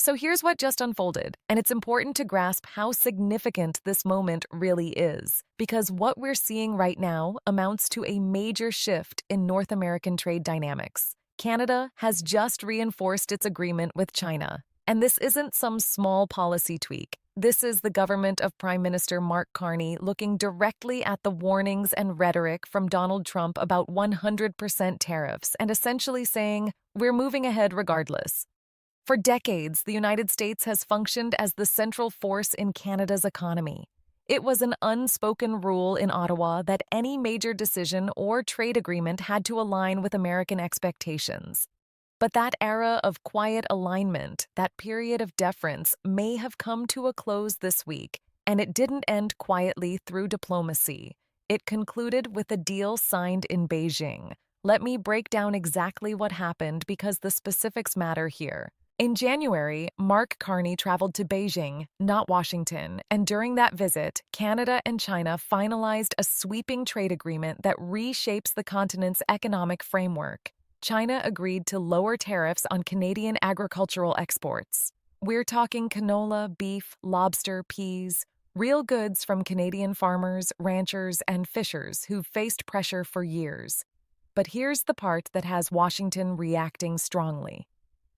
So here's what just unfolded, and it's important to grasp how significant this moment really is, because what we're seeing right now amounts to a major shift in North American trade dynamics. Canada has just reinforced its agreement with China, and this isn't some small policy tweak. This is the government of Prime Minister Mark Carney looking directly at the warnings and rhetoric from Donald Trump about 100% tariffs and essentially saying, we're moving ahead regardless. For decades, the United States has functioned as the central force in Canada's economy. It was an unspoken rule in Ottawa that any major decision or trade agreement had to align with American expectations. But that era of quiet alignment, that period of deference, may have come to a close this week, and it didn't end quietly through diplomacy. It concluded with a deal signed in Beijing. Let me break down exactly what happened because the specifics matter here. In January, Mark Carney traveled to Beijing, not Washington, and during that visit, Canada and China finalized a sweeping trade agreement that reshapes the continent's economic framework. China agreed to lower tariffs on Canadian agricultural exports. We're talking canola, beef, lobster, peas, real goods from Canadian farmers, ranchers, and fishers who've faced pressure for years. But here's the part that has Washington reacting strongly.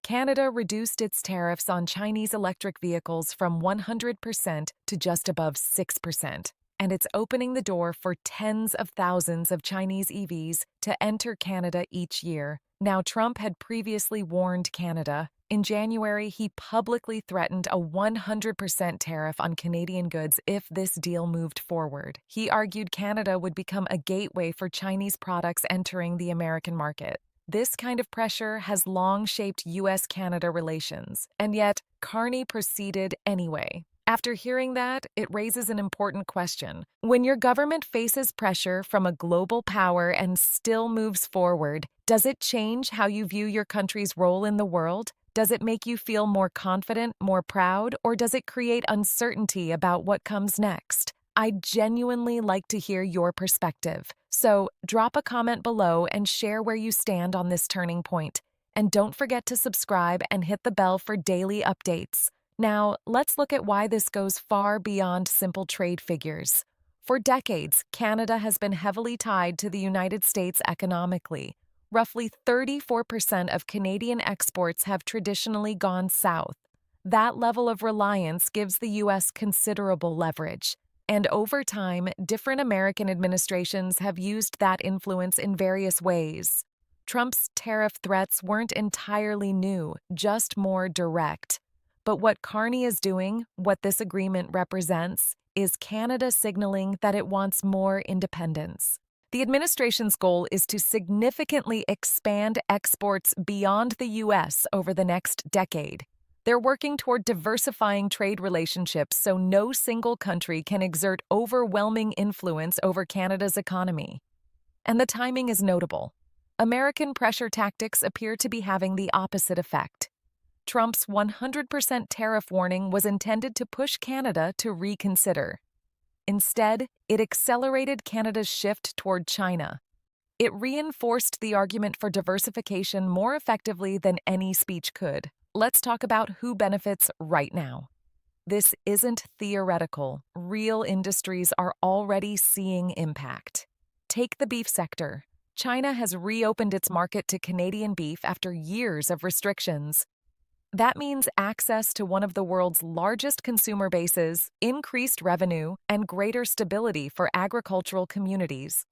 Canada reduced its tariffs on Chinese electric vehicles from 100% to just above 6%, and it's opening the door for tens of thousands of Chinese EVs to enter Canada each year. Now, Trump had previously warned Canada. In January, he publicly threatened a 100% tariff on Canadian goods if this deal moved forward. He argued Canada would become a gateway for Chinese products entering the American market. This kind of pressure has long shaped U.S.-Canada relations, and yet Carney proceeded anyway. After hearing that, it raises an important question. When your government faces pressure from a global power and still moves forward, does it change how you view your country's role in the world? Does it make you feel more confident, more proud, or does it create uncertainty about what comes next? I'd genuinely like to hear your perspective. So drop a comment below and share where you stand on this turning point. And don't forget to subscribe and hit the bell for daily updates. Now, let's look at why this goes far beyond simple trade figures. For decades, Canada has been heavily tied to the United States economically. Roughly 34% of Canadian exports have traditionally gone south. That level of reliance gives the U.S. considerable leverage. And over time, different American administrations have used that influence in various ways. Trump's tariff threats weren't entirely new, just more direct. But what Carney is doing, what this agreement represents, is Canada signaling that it wants more independence. The administration's goal is to significantly expand exports beyond the U.S. over the next decade. They're working toward diversifying trade relationships so no single country can exert overwhelming influence over Canada's economy. And the timing is notable. American pressure tactics appear to be having the opposite effect. Trump's 100% tariff warning was intended to push Canada to reconsider. Instead, it accelerated Canada's shift toward China. It reinforced the argument for diversification more effectively than any speech could. Let's talk about who benefits right now. This isn't theoretical. Real industries are already seeing impact. Take the beef sector. China has reopened its market to Canadian beef after years of restrictions. That means access to one of the world's largest consumer bases, increased revenue, and greater stability for agricultural communities.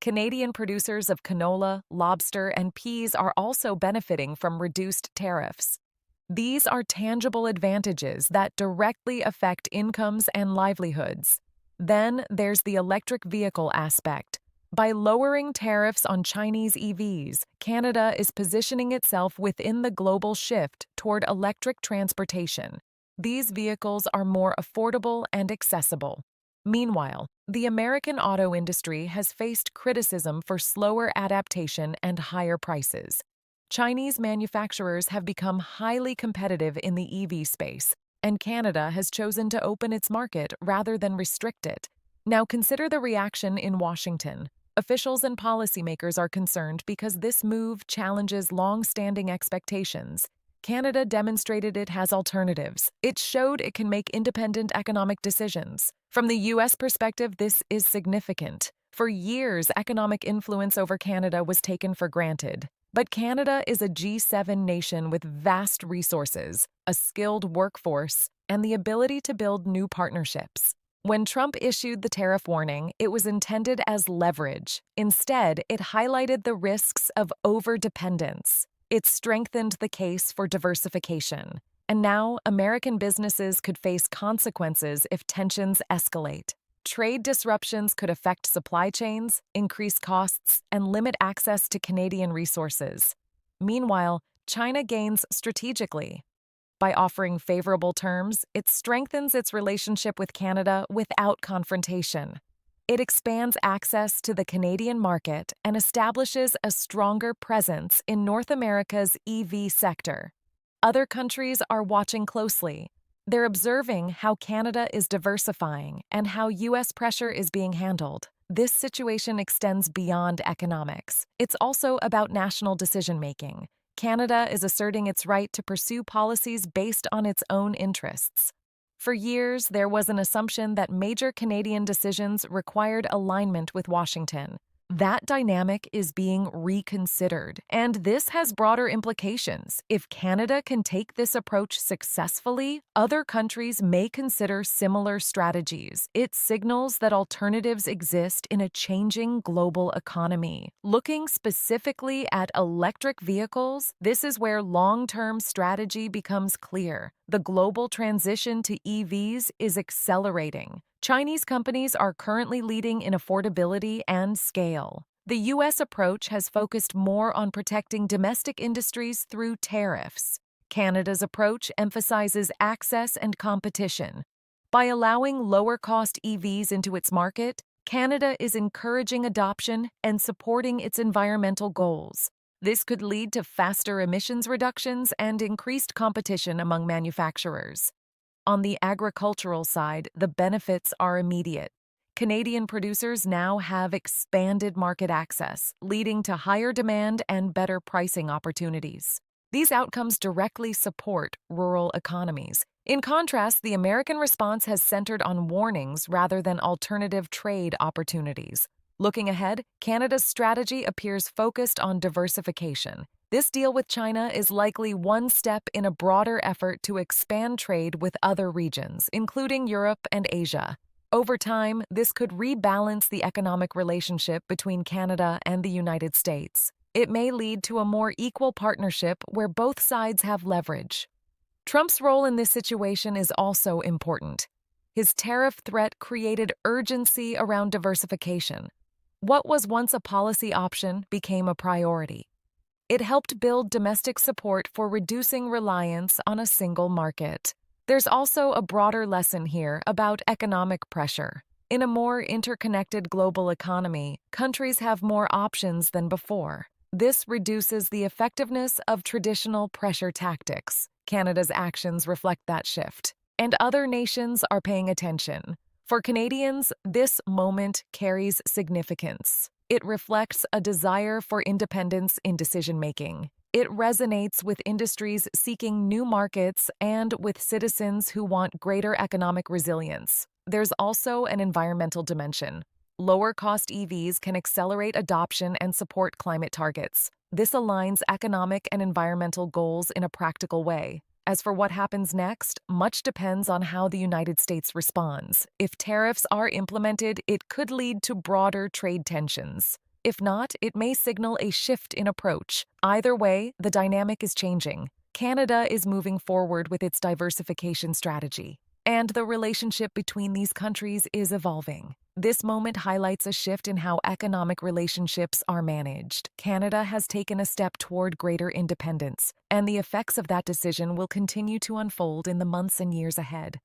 Canadian producers of canola, lobster, and peas are also benefiting from reduced tariffs. These are tangible advantages that directly affect incomes and livelihoods. Then there's the electric vehicle aspect. By lowering tariffs on Chinese EVs, Canada is positioning itself within the global shift toward electric transportation. These vehicles are more affordable and accessible. Meanwhile, the American auto industry has faced criticism for slower adaptation and higher prices. Chinese manufacturers have become highly competitive in the EV space, and Canada has chosen to open its market rather than restrict it. Now consider the reaction in Washington. Officials and policymakers are concerned because this move challenges long-standing expectations. Canada demonstrated it has alternatives. It showed it can make independent economic decisions. From the U.S. perspective, this is significant. For years, economic influence over Canada was taken for granted. But Canada is a G7 nation with vast resources, a skilled workforce, and the ability to build new partnerships. When Trump issued the tariff warning, it was intended as leverage. Instead, it highlighted the risks of overdependence. It strengthened the case for diversification. And now, American businesses could face consequences if tensions escalate. Trade disruptions could affect supply chains, increase costs, and limit access to Canadian resources. Meanwhile, China gains strategically. By offering favorable terms, it strengthens its relationship with Canada without confrontation. It expands access to the Canadian market and establishes a stronger presence in North America's EV sector. Other countries are watching closely. They're observing how Canada is diversifying and how U.S. pressure is being handled. This situation extends beyond economics. It's also about national decision-making. Canada is asserting its right to pursue policies based on its own interests. For years, there was an assumption that major Canadian decisions required alignment with Washington. That dynamic is being reconsidered, and this has broader implications. If Canada can take this approach successfully, other countries may consider similar strategies. It signals that alternatives exist in a changing global economy. Looking specifically at electric vehicles, this is where long-term strategy becomes clear. The global transition to EVs is accelerating. Chinese companies are currently leading in affordability and scale. The U.S. approach has focused more on protecting domestic industries through tariffs. Canada's approach emphasizes access and competition. By allowing lower-cost EVs into its market, Canada is encouraging adoption and supporting its environmental goals. This could lead to faster emissions reductions and increased competition among manufacturers. On the agricultural side, the benefits are immediate. Canadian producers now have expanded market access, leading to higher demand and better pricing opportunities. These outcomes directly support rural economies. In contrast, the American response has centered on warnings rather than alternative trade opportunities. Looking ahead, Canada's strategy appears focused on diversification. This deal with China is likely one step in a broader effort to expand trade with other regions, including Europe and Asia. Over time, this could rebalance the economic relationship between Canada and the United States. It may lead to a more equal partnership where both sides have leverage. Trump's role in this situation is also important. His tariff threat created urgency around diversification. What was once a policy option became a priority. It helped build domestic support for reducing reliance on a single market. There's also a broader lesson here about economic pressure. In a more interconnected global economy, countries have more options than before. This reduces the effectiveness of traditional pressure tactics. Canada's actions reflect that shift, and other nations are paying attention. For Canadians, this moment carries significance. It reflects a desire for independence in decision-making. It resonates with industries seeking new markets and with citizens who want greater economic resilience. There's also an environmental dimension. Lower-cost EVs can accelerate adoption and support climate targets. This aligns economic and environmental goals in a practical way. As for what happens next, much depends on how the United States responds. If tariffs are implemented, it could lead to broader trade tensions. If not, it may signal a shift in approach. Either way, the dynamic is changing. Canada is moving forward with its diversification strategy, and the relationship between these countries is evolving. This moment highlights a shift in how economic relationships are managed. Canada has taken a step toward greater independence, and the effects of that decision will continue to unfold in the months and years ahead.